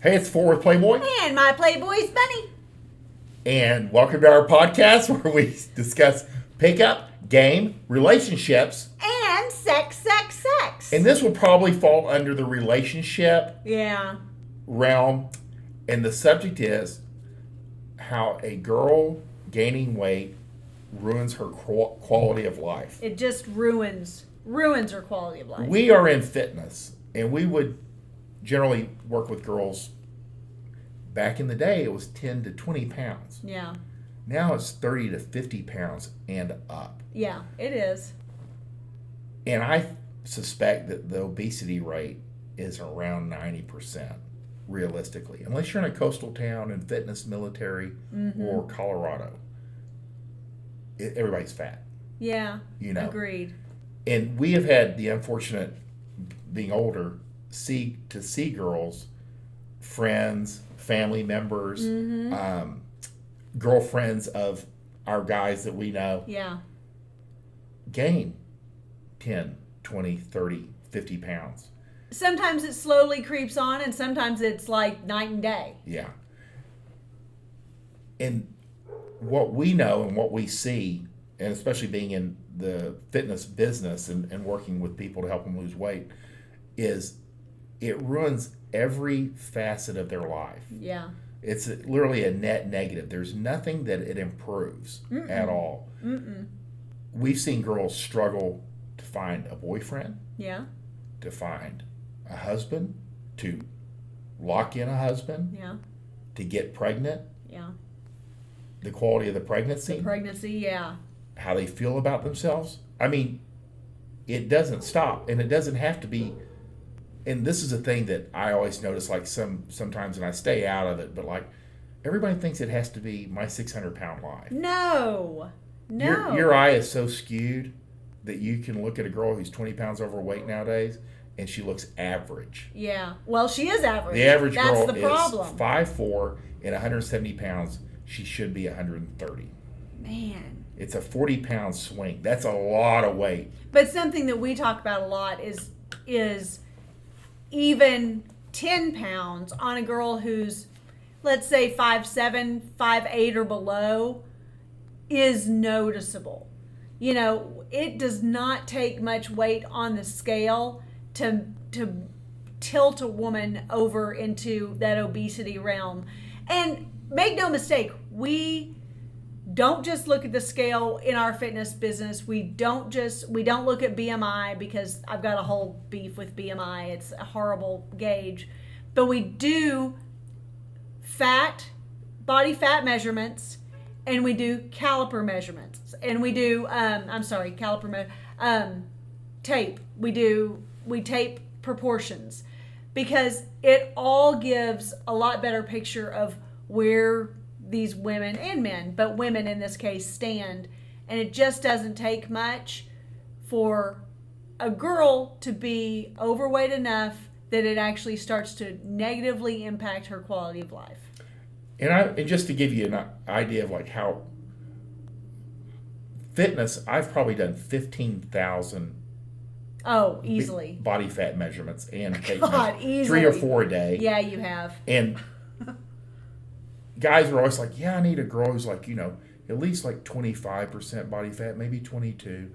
Hey, it's Four with Playboy. And my Playboys Bunny. And welcome to our podcast where we discuss pickup, game, relationships. And sex. And this will probably fall under the relationship realm. And the subject is how a girl gaining weight ruins her quality of life. It just ruins her quality of life. We are in fitness, and we would generally work with girls. Back in the day, it was 10 to 20 pounds. Yeah. Now it's 30 to 50 pounds and up. Yeah, it is. And I suspect that the obesity rate is around 90%, realistically. Unless you're in a coastal town and fitness military or Colorado. Everybody's fat. Yeah, agreed. And we have had the unfortunate, being older, see girls, friends, family members, girlfriends of our guys that we know gain 10, 20, 30, 50 pounds. Sometimes it slowly creeps on, and sometimes it's like night and day. Yeah. And what we know and what we see, and especially being in the fitness business and working with people to help them lose weight, is it ruins every facet of their life. Yeah. It's literally a net negative. There's nothing that it improves at all. We've seen girls struggle to find a boyfriend. Yeah. To find a husband, to lock in a husband. Yeah. To get pregnant. Yeah. The quality of the pregnancy. Yeah. How they feel about themselves. I mean, it doesn't stop, and it doesn't have to be. And this is a thing that I always notice, like sometimes, and I stay out of it, but like everybody thinks it has to be my 600-pound life. No. Your eye is so skewed that you can look at a girl who's 20 pounds overweight nowadays, and she looks average. Yeah. Well, she is average. The average That's girl the problem. is 5'4" and 170 pounds. She should be 130. Man. It's a 40-pound swing. That's a lot of weight. But something that we talk about a lot is even 10 pounds on a girl who's, let's say, 5'7", 5'8", or below is noticeable. You know, it does not take much weight on the scale to tilt a woman over into that obesity realm. And make no mistake, we don't just look at the scale in our fitness business. We don't look at BMI, because I've got a whole beef with BMI. It's a horrible gauge. But we do body fat measurements, and we do caliper measurements, and we do tape. We tape proportions, because it all gives a lot better picture of where these women and men, but women in this case, stand. And it just doesn't take much for a girl to be overweight enough that it actually starts to negatively impact her quality of life. And just to give you an idea of like how fitness, I've probably done 15,000 easily body fat measurements and tape easily. 3 or 4 a day. Yeah, you have. And guys are always like, yeah, I need a girl who's like, at least like 25% body fat, maybe 22.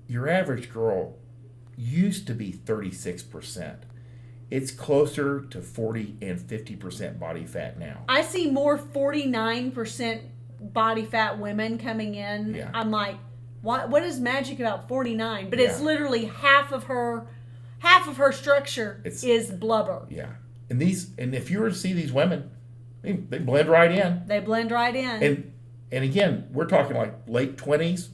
Your average girl used to be 36%. It's closer to 40 and 50% body fat now. I see more 49% body fat women coming in. Yeah. I'm like, what is magic about 49? But it's literally half of her structure is blubber. Yeah. And if you were to see these women, they blend right in. They blend right in. And again, we're talking like late 20s.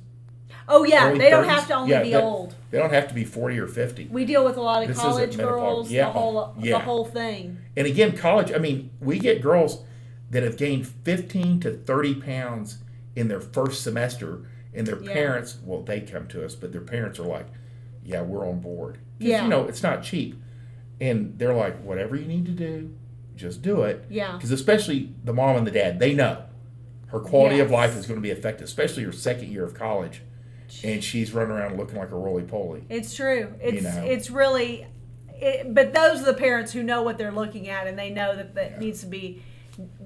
Oh, yeah. They don't 30s. have to only be old. They don't have to be 40 or 50. We deal with a lot of college girls, the whole thing. And again, college, we get girls that have gained 15 to 30 pounds in their first semester, and their parents, well, they come to us, but their parents are like, yeah, we're on board. Because, it's not cheap. And they're like, whatever you need to do, just do it. Yeah. Because especially the mom and the dad, they know her quality of life is going to be affected, especially her second year of college. And she's running around looking like a roly-poly. It's true. It's really, but those are the parents who know what they're looking at, and they know that needs to be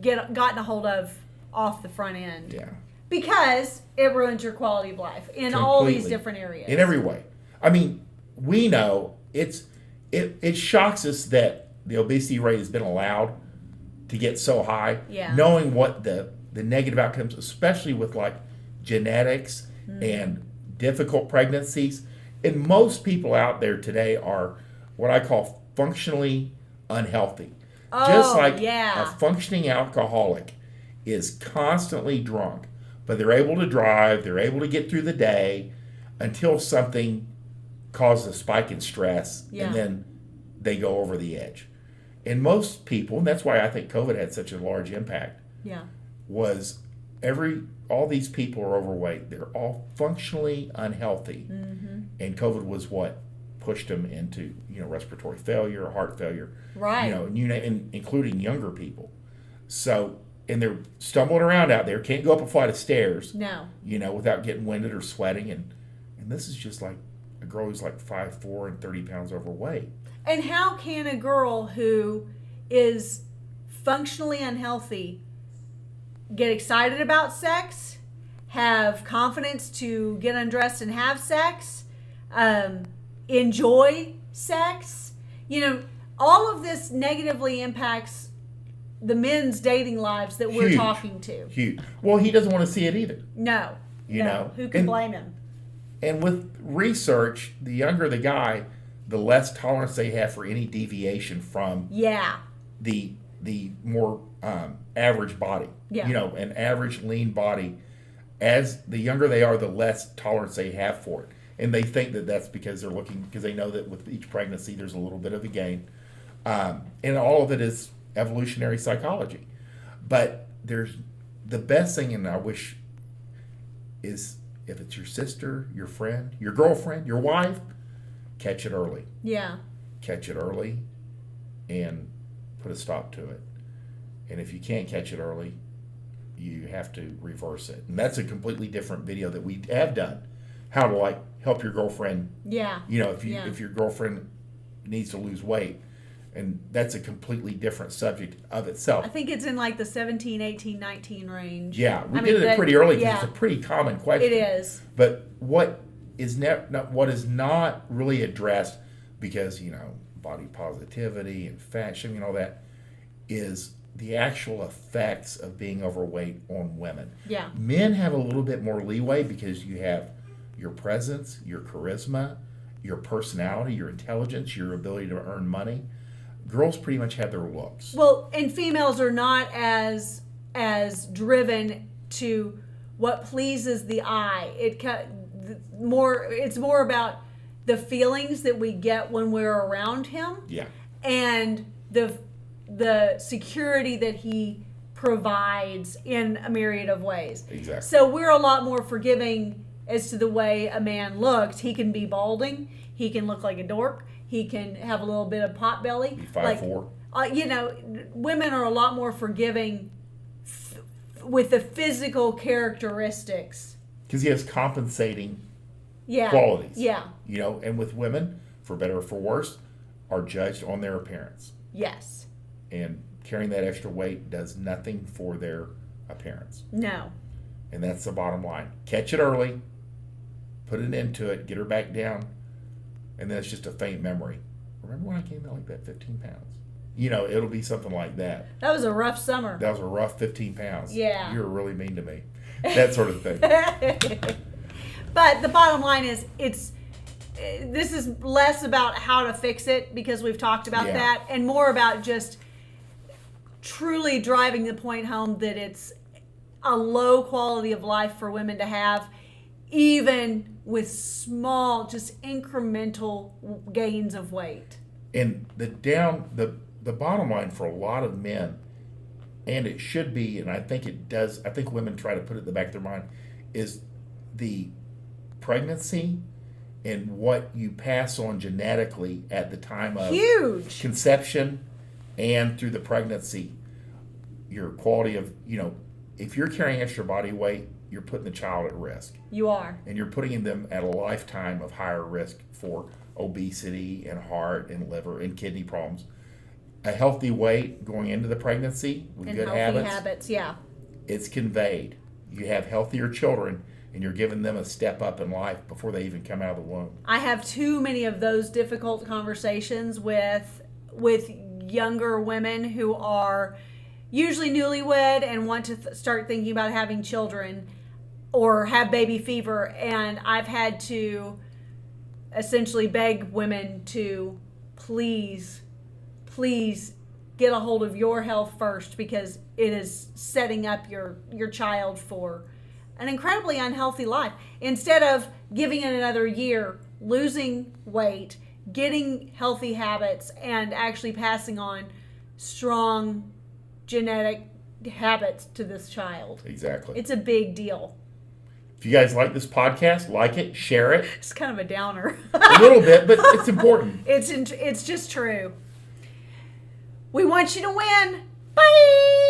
gotten a hold of off the front end. Yeah. Because it ruins your quality of life in all these different areas. In every way. I mean, we know it shocks us that the obesity rate has been allowed to get so high. Yeah. Knowing what the negative outcomes, especially with like genetics and difficult pregnancies. And most people out there today are what I call functionally unhealthy. Just like a functioning alcoholic is constantly drunk, but they're able to drive, they're able to get through the day until something causes a spike in stress, and then they go over the edge. And most people, and that's why I think COVID had such a large impact, was all these people are overweight. They're all functionally unhealthy. And COVID was what pushed them into, respiratory failure, heart failure. Right. Including younger people. So, and they're stumbling around out there, can't go up a flight of stairs. No. Without getting winded or sweating. And this is just like a girl who's like 5'4" and 30 pounds overweight. And how can a girl who is functionally unhealthy get excited about sex, have confidence to get undressed and have sex, enjoy sex? All of this negatively impacts the men's dating lives that we're talking to. Huge. Well, he doesn't want to see it either. No. No. Who can blame him? And with research, the younger the guy, the less tolerance they have for any deviation from the more average body. An average lean body. As the younger they are, the less tolerance they have for it. And they think that that's because they know that with each pregnancy there's a little bit of a gain. And all of it is evolutionary psychology. But there's the best thing, and I wish, is if it's your sister, your friend, your girlfriend, your wife, catch it early. Yeah. Catch it early and put a stop to it. And if you can't catch it early, you have to reverse it. And that's a completely different video that we have done. How to help your girlfriend. Yeah. If your girlfriend needs to lose weight. And that's a completely different subject of itself. I think it's in the 17, 18, 19 range. Yeah, we did it pretty early because it's a pretty common question. It is. But what is not really addressed, because body positivity and fat shaming and all that, is the actual effects of being overweight on women. Yeah. Men have a little bit more leeway because you have your presence, your charisma, your personality, your intelligence, your ability to earn money. Girls pretty much have their looks. Well, and females are not as driven to what pleases the eye. It's more about the feelings that we get when we're around him. Yeah. And the security that he provides in a myriad of ways. Exactly. So we're a lot more forgiving as to the way a man looks. He can be balding. He can look like a dork. He can have a little bit of pot belly. 5'4". Women are a lot more forgiving with the physical characteristics. Because he has compensating Yeah. qualities. Yeah. And with women, for better or for worse, are judged on their appearance. Yes. And carrying that extra weight does nothing for their appearance. No. And that's the bottom line. Catch it early, put an end to it, get her back down, and then it's just a faint memory. Remember when I came out like that, 15 pounds? It'll be something like that. That was a rough summer. That was a rough 15 pounds. Yeah. You were really mean to me. That sort of thing. But the bottom line is, this is less about how to fix it, because we've talked about that, and more about just truly driving the point home that it's a low quality of life for women to have, even with small, just incremental gains of weight. And the bottom line for a lot of men, and it should be, and I think it does, I think women try to put it in the back of their mind, is the pregnancy and what you pass on genetically at the time of huge conception and through the pregnancy. Your quality of, if you're carrying extra body weight, you're putting the child at risk. You are. And you're putting them at a lifetime of higher risk for obesity and heart and liver and kidney problems. A healthy weight going into the pregnancy with And good healthy habits, yeah. it's conveyed. You have healthier children, and you're giving them a step up in life before they even come out of the womb. I have too many of those difficult conversations with younger women who are usually newlywed and want to start thinking about having children or have baby fever, and I've had to essentially beg women to please get a hold of your health first, because it is setting up your child for an incredibly unhealthy life. Instead of giving it another year, losing weight, getting healthy habits, and actually passing on strong genetic habits to this child. Exactly. It's a big deal. If you guys like this podcast, like it, share it. It's kind of a downer. A little bit, but it's important. It's just true. We want you to win. Bye!